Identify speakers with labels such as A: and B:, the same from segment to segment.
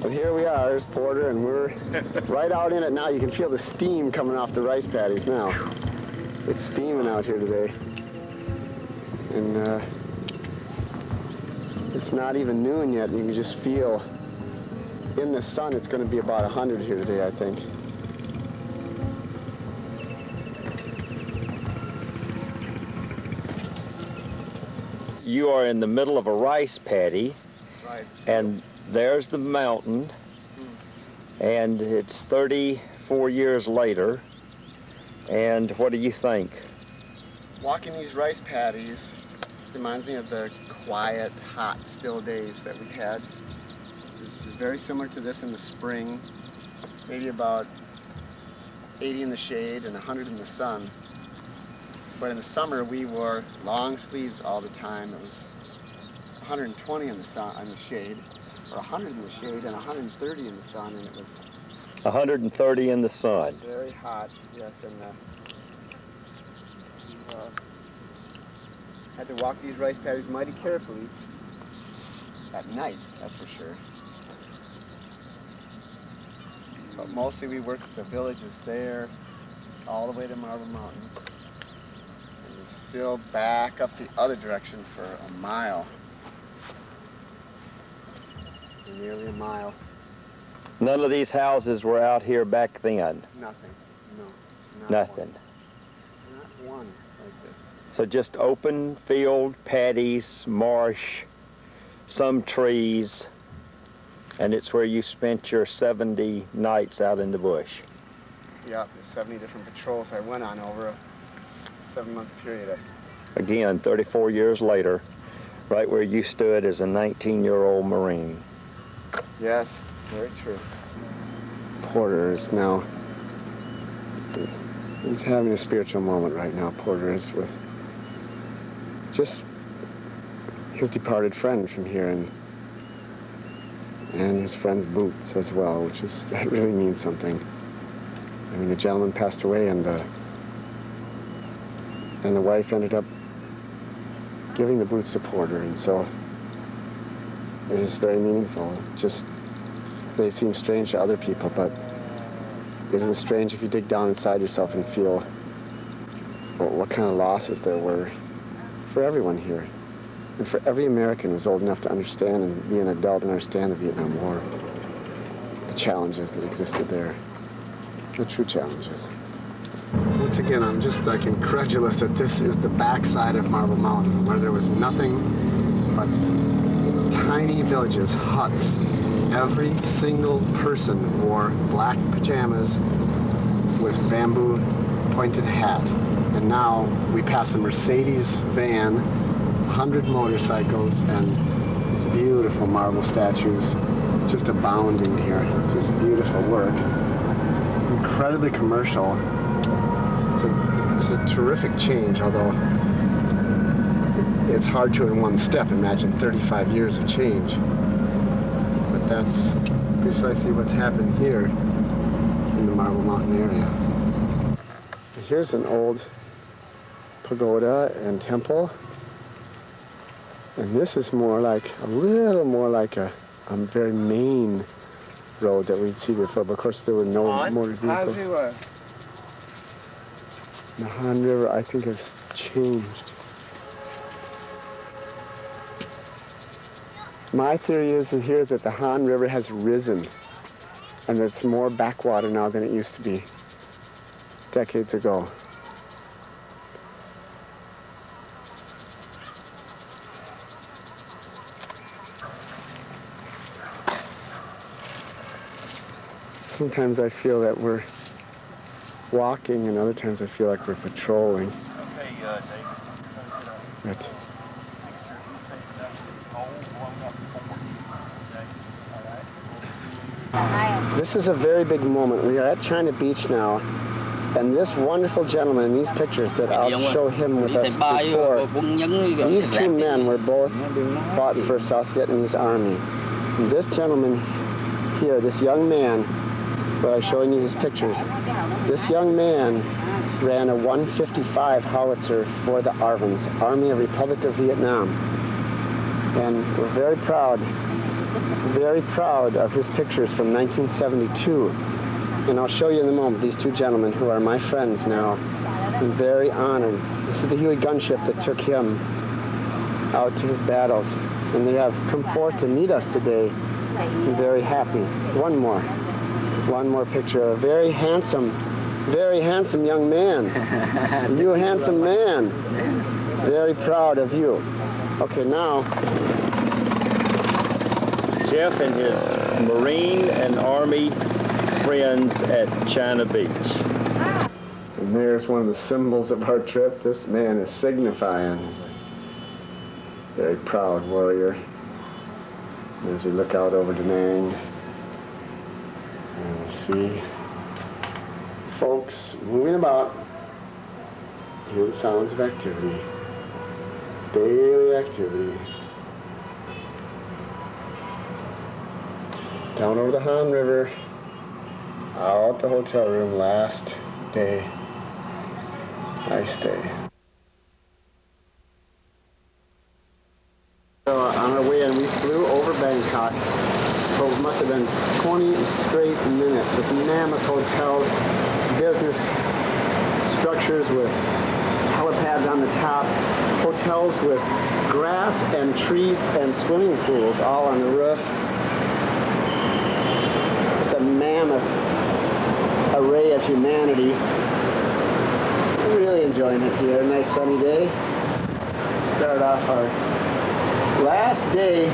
A: Well, here we are, there's Porter, and we're right out in it now. You can feel the steam coming off the rice paddies now. It's steaming out here today. And it's not even noon yet, and you can just feel in the sun it's going to be about 100 here today, I think.
B: You are in the middle of a rice paddy,
A: right,
B: and there's the mountain, and it's 34 years later, and what do you think?
A: Walking these rice paddies reminds me of the quiet, hot, still days that we had. This is very similar to this in the spring, maybe about 80 in the shade and 100 in the sun. But in the summer, we wore long sleeves all the time. It was 120 in the sun, in the shade, or 100 in the shade, and 130 in the sun, and it was
B: 130 in the sun.
A: very hot. Yes, and had to walk these rice paddies mighty carefully at night. That's for sure. But mostly we worked with the villages there, all the way to Marble Mountain. Still back up the other direction for a mile. Nearly a mile.
B: None of these houses were out here back then?
A: Nothing. No.
B: Nothing.
A: Not one like this.
B: So just open field, paddies, marsh, some trees, and it's where you spent your 70 nights out in the bush.
A: Yeah, the 70 different patrols I went on over a 7-month period.
B: Again, 34 years later, right where you stood as a 19-year-old Marine.
A: Yes, very true. Porter is now, he's having a spiritual moment right now. Porter is with just his departed friend from here, and his friend's boots as well, which is, that really means something. I mean, the gentleman passed away, and the wife ended up giving the boots to Porter, and so it is very meaningful. Just, they seem strange to other people, but it isn't strange if you dig down inside yourself and feel what kind of losses there were for everyone here, and for every American who was old enough to understand and be an adult and understand the Vietnam War, the challenges that existed there, the true challenges. Once again, I'm just like incredulous that this is the backside of Marble Mountain, where there was nothing but tiny villages, huts. Every single person wore black pajamas with bamboo pointed hat. And now we pass a Mercedes van, 100 motorcycles, and these beautiful marble statues just abounding here. Just beautiful work. Incredibly commercial. It's a terrific change, although it's hard to in one step imagine 35 years of change. But that's precisely what's happened here in the Marble Mountain area. Here's an old pagoda and temple. And this is more like, a little more like a very main road that we'd see before. But of course there were no motor vehicles. The Han River, I think, has changed. My theory is here that the Han River has risen, and it's more backwater now than it used to be decades ago. Sometimes I feel that we're walking, and other times I feel like we're patrolling.
C: Okay, David.
A: But this is a very big moment. We are at China Beach now, and this wonderful gentleman in these pictures that I'll show him with us before, these two men were both fought for South Vietnamese Army. And this gentleman here, this young man, where I'm showing you his pictures, this young man ran a 155 howitzer for the ARVNs, Army of Republic of Vietnam. And we're very proud very proud of his pictures from 1972. And I'll show you in a moment these two gentlemen who are my friends now. I'm very honored. This is the Huey gunship that took him out to his battles. And they have come forth to meet us today. I'm very happy. One more picture. A very handsome young man. You handsome man. Very proud of you. Okay, now.
B: Jeff and his Marine and Army friends at China Beach.
A: And there's one of the symbols of our trip. This man is signifying. He's a very proud warrior. As we look out over Da Nang, and we see folks moving about, hear the sounds of activity, daily activity. Down over the Han River, out the hotel room, last day. Nice day. So on our way in, we flew over Bangkok for what must have been 20 straight minutes with mammoth hotels, business structures with helipads on the top, hotels with grass and trees and swimming pools all on the roof. Just a mammoth array of humanity. Really enjoying it here. A nice sunny day. Start off our last day.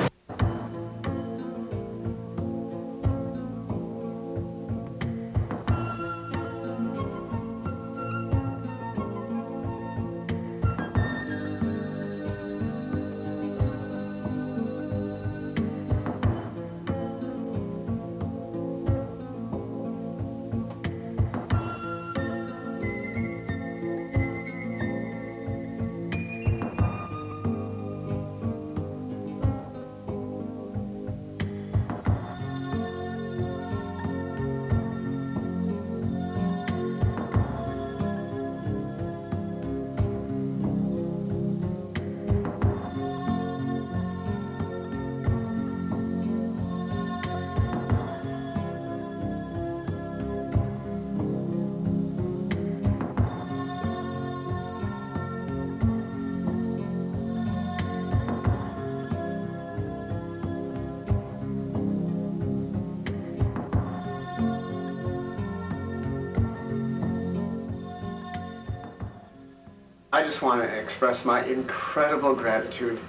A: I just want to express my incredible gratitude.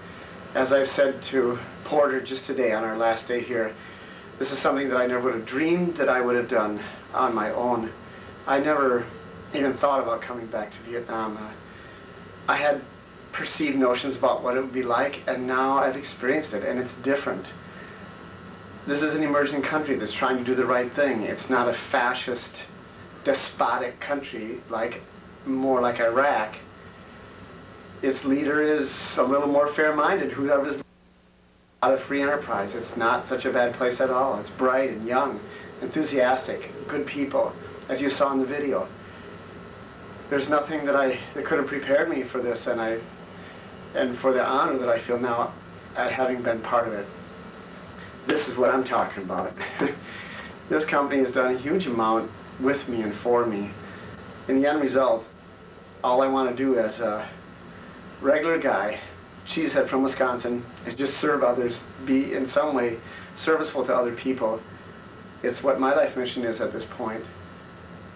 A: As I've said to Porter just today on our last day here, this is something that I never would have dreamed that I would have done on my own. I never even thought about coming back to Vietnam. I had perceived notions about what it would be like, and now I've experienced it, and it's different. This is an emerging country that's trying to do the right thing. It's not a fascist, despotic country more like Iraq. Its leader is a little more fair-minded. Whoever's a lot of free enterprise. It's not such a bad place at all. It's bright and young, enthusiastic, good people, as you saw in the video. There's nothing that could have prepared me for this, and for the honor that I feel now at having been part of it. This is what I'm talking about. This company has done a huge amount with me and for me. In the end result, all I want to do as a regular guy, cheesehead from Wisconsin, is just serve others, be in some way serviceable to other people. It's what my life mission is at this point.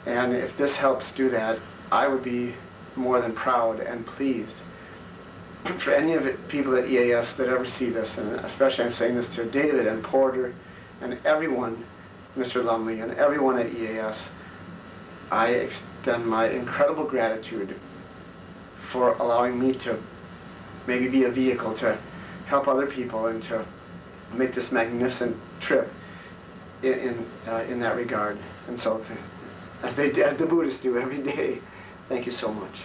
A: And if this helps do that, I would be more than proud and pleased. For any of the people at EAS that ever see this, and especially I'm saying this to David and Porter and everyone, Mr. Lumley, and everyone at EAS, I extend my incredible gratitude for allowing me to maybe be a vehicle to help other people and to make this magnificent trip in that regard. And so, as the Buddhists do every day, thank you so much.